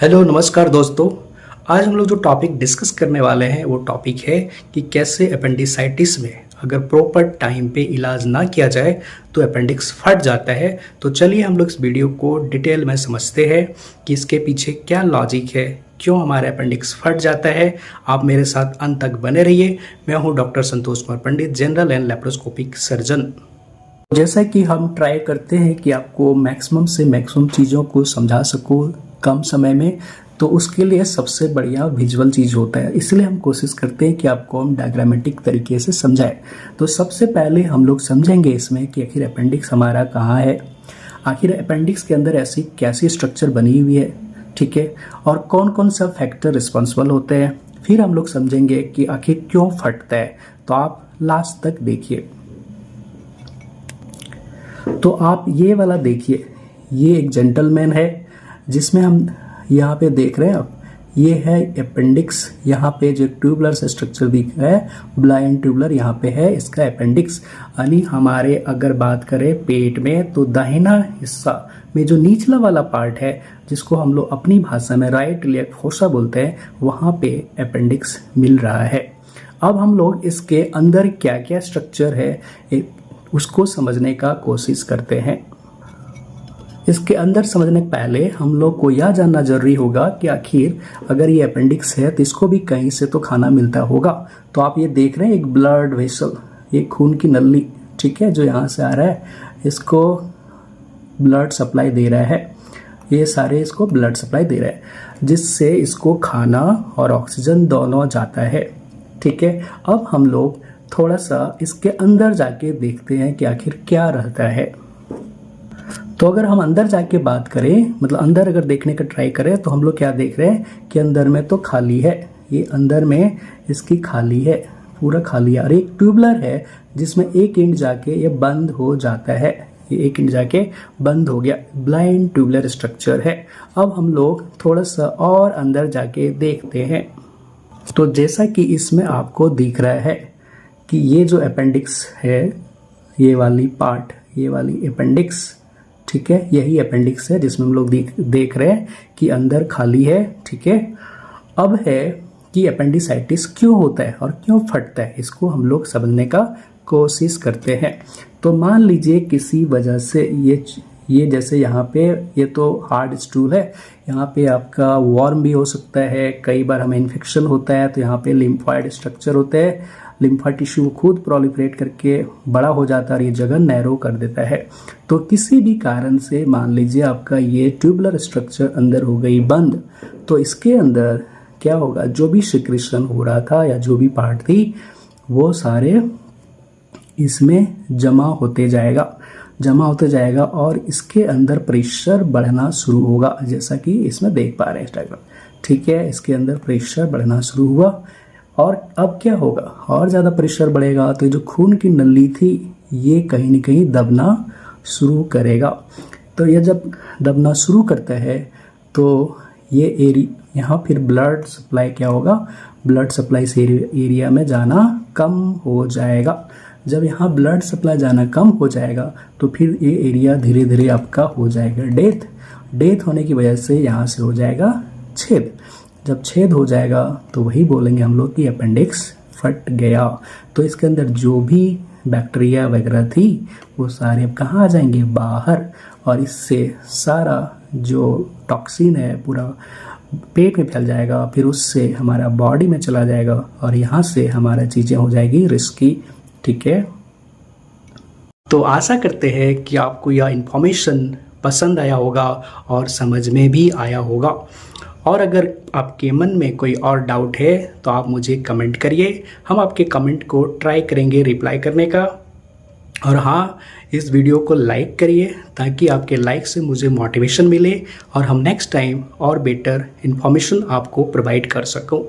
Hello नमस्कार दोस्तों। आज हम लोग जो टॉपिक डिस्कस करने वाले हैं वो टॉपिक है कि कैसे अपेंडिसाइटिस में अगर प्रॉपर टाइम पे इलाज ना किया जाए तो अपेंडिक्स फट जाता है। तो चलिए हम लोग इस वीडियो को डिटेल में समझते हैं कि इसके पीछे क्या लॉजिक है, क्यों हमारे अपेंडिक्स फट जाता है। आप मेरे साथ अंत तक बने रहिए। मैं हूँ doctor Santosh Kumar Pandit, general and laparoscopic surgeon. जैसा कि हम ट्राई करते हैं कि आपको मैक्सिमम से मैक्सिमम चीज़ों को समझा सकूं कम समय में, तो उसके लिए सबसे बढ़िया विजुअल चीज़ होता है। इसलिए हम कोशिश करते हैं कि आपको हम डायग्रामेटिक तरीके से समझाएं। तो सबसे पहले हम लोग समझेंगे इसमें कि आखिर अपेंडिक्स हमारा कहाँ है, आखिर अपेंडिक्स के अंदर ऐसी कैसी स्ट्रक्चर बनी हुई है, ठीक है, और कौन कौन सा फैक्टर रिस्पॉन्सिबल होते हैं। फिर हम लोग समझेंगे कि आखिर क्यों फटता है। तो आप लास्ट तक देखिए। तो आप ये वाला देखिए, ये एक जेंटलमैन है जिसमें हम यहाँ पे देख रहे हैं। आप ये है अपेंडिक्स। यहाँ पे जो ट्यूबुलर से स्ट्रक्चर दिख रहा है, ब्लाइंड ट्यूबुलर यहाँ पे है, इसका अपेंडिक्स। यानी हमारे अगर बात करें पेट में तो दाहिना हिस्सा में जो निचला वाला पार्ट है, जिसको हम लोग अपनी भाषा में राइट इलियक फोसा बोलते हैं, वहाँ पे अपेंडिक्स मिल रहा है। अब हम लोग इसके अंदर क्या क्या स्ट्रक्चर है उसको समझने का कोशिश करते हैं। इसके अंदर समझने के पहले हम लोग को यह जानना जरूरी होगा कि आखिर अगर ये अपेंडिक्स है तो इसको भी कहीं से तो खाना मिलता होगा। तो आप ये देख रहे हैं एक ब्लड वेसल, ये खून की नली, ठीक है, जो यहाँ से आ रहा है, इसको ब्लड सप्लाई दे रहा है। ये सारे इसको ब्लड सप्लाई दे रहा है, जिससे इसको खाना और ऑक्सीजन दोनों जाता है, ठीक है। अब हम लोग थोड़ा सा इसके अंदर जाके देखते हैं कि आखिर क्या रहता है। तो अगर हम अंदर जाके बात करें, मतलब अंदर अगर देखने का ट्राई करें, तो हम लोग क्या देख रहे हैं कि अंदर में तो खाली है, ये अंदर में इसकी खाली है, पूरा खाली है। और एक ट्यूबुलर है जिसमें एक एंड जाके ये बंद हो जाता है, ये एक एंड जाके बंद हो गया, ब्लाइंड ट्यूबुलर स्ट्रक्चर है। अब हम लोग थोड़ा सा और अंदर जाके देखते हैं। तो जैसा कि इसमें आपको दिख रहा है कि ये जो अपेंडिक्स है, ये वाली पार्ट, ये वाली अपेंडिक्स, ठीक है, यही अपेंडिक्स है जिसमें हम लोग देख रहे हैं कि अंदर खाली है, ठीक है। अब है कि अपेंडिसाइटिस क्यों होता है और क्यों फटता है, इसको हम लोग समझने का कोशिश करते हैं। तो मान लीजिए किसी वजह से ये जैसे यहाँ पे ये तो हार्ड स्टूल है, यहाँ पे आपका वॉर्म भी हो सकता है, कई बार हमें इन्फेक्शन होता है तो यहाँ पे लिम्फॉइड स्ट्रक्चर होते हैं, लिम्फा टिश्यू खुद प्रोलिफरेट करके बड़ा हो जाता है और ये जगह नैरो कर देता है। तो किसी भी कारण से मान लीजिए आपका ये ट्यूबुलर स्ट्रक्चर अंदर हो गई बंद, तो इसके अंदर क्या होगा, जो भी सिक्रेशन हो रहा था या जो भी पार्ट थी वो सारे इसमें जमा होते जाएगा और इसके अंदर प्रेशर बढ़ना शुरू होगा, जैसा कि इसमें देख पा रहे हैं डायग्राम, ठीक है। इसके अंदर प्रेशर बढ़ना शुरू हुआ और अब क्या होगा, और ज़्यादा प्रेशर बढ़ेगा तो जो खून की नली थी ये कहीं न कहीं दबना शुरू करेगा। तो ये जब दबना शुरू करता है तो ये यहाँ फिर ब्लड सप्लाई क्या होगा, ब्लड सप्लाई से एरिया में जाना कम हो जाएगा। जब यहाँ ब्लड सप्लाई जाना कम हो जाएगा तो फिर ये एरिया धीरे धीरे आपका हो जाएगा डेथ होने की वजह से यहाँ से हो जाएगा छेद। जब छेद हो जाएगा तो वही बोलेंगे हम लोग कि अपेंडिक्स फट गया। तो इसके अंदर जो भी बैक्टीरिया वगैरह थी वो सारे अब कहाँ आ जाएंगे, बाहर, और इससे सारा जो टॉक्सिन है पूरा पेट में फैल जाएगा, फिर उससे हमारा बॉडी में चला जाएगा और यहाँ से हमारा चीज़ें हो जाएगी रिस्की, ठीक है। तो आशा करते हैं कि आपको यह इन्फॉर्मेशन पसंद आया होगा और समझ में भी आया होगा। और अगर आपके मन में कोई और डाउट है तो आप मुझे कमेंट करिए, हम आपके कमेंट को ट्राई करेंगे रिप्लाई करने का। और हाँ, इस वीडियो को लाइक करिए ताकि आपके लाइक से मुझे मोटिवेशन मिले और हम नेक्स्ट टाइम और बेटर इन्फॉर्मेशन आपको प्रोवाइड कर सकूं।